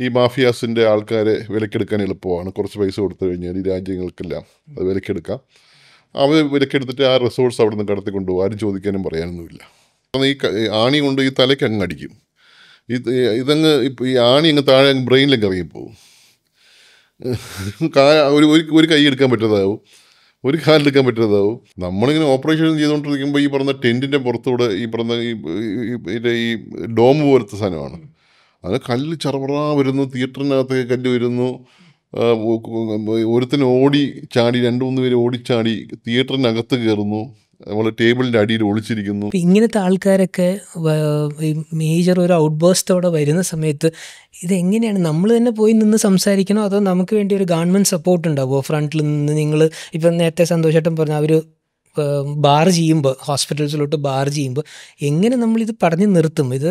ഈ മാഫിയാസിൻ്റെ ആൾക്കാരെ വിലക്കെടുക്കാൻ എളുപ്പമാണ്. കുറച്ച് പൈസ കൊടുത്തു കഴിഞ്ഞാൽ ഈ രാജ്യങ്ങൾക്കെല്ലാം അത് വിലക്കെടുക്കാം. അവർ വിലക്കെടുത്തിട്ട് ആ റിസോഴ്സ് അവിടെ നിന്ന് കടത്തിക്കൊണ്ടുപോകും. ആരും ചോദിക്കാനും പറയാനൊന്നുമില്ല. ഈ ആണി കൊണ്ട് ഈ തലയ്ക്ക് അങ്ങ് അടിക്കും. ഇതങ്ങ് ഈ ആണി അങ്ങ് താഴെ ബ്രെയിനിലേക്ക് ഇറങ്ങിപ്പോവും. ഒരു കൈ എടുക്കാൻ പറ്റുന്നതാവും, ഒരു കാലെടുക്കാൻ പറ്റുന്നതാവും. നമ്മളിങ്ങനെ ഓപ്പറേഷൻ ചെയ്തുകൊണ്ടിരിക്കുമ്പോൾ ഈ പറഞ്ഞ ടെൻറ്റിൻ്റെ പുറത്തൂടെ ഈ പറഞ്ഞ ഈ ഡോം പോലത്തെ സാധനമാണ്. അത് കല്ല് ചറപറാ വരുന്നു, തിയേറ്ററിനകത്തേക്ക് കല്ല് വരുന്നു. ഒരുത്തിന് ഓടി ചാടി, 2-3 പേര് ഓടിച്ചാടി തിയേറ്ററിനകത്ത് കയറുന്നു. നമ്മൾ ടേബിളിൻ്റെ അടിയിൽ ഒളിച്ചിരിക്കുന്നു. ഇങ്ങനത്തെ ആൾക്കാരൊക്കെ മേജർ ഒരു ഔട്ട് ബേസ്റ്റോടെ വരുന്ന സമയത്ത് ഇതെങ്ങനെയാണ്? നമ്മൾ തന്നെ പോയി നിന്ന് സംസാരിക്കണോ, അതോ നമുക്ക് വേണ്ടി ഒരു ഗവൺമെൻറ് സപ്പോർട്ട് ഉണ്ടാവുമോ? ഫ്രണ്ടിൽ നിന്ന് നിങ്ങൾ ഇപ്പം നേരത്തെ സന്തോഷേട്ടൻ പറഞ്ഞ അവർ ബാർ ചെയ്യുമ്പോൾ, ഹോസ്പിറ്റൽസിലോട്ട് ബാർ ചെയ്യുമ്പോൾ എങ്ങനെ നമ്മളിത് പറഞ്ഞു നിർത്തും? ഇത്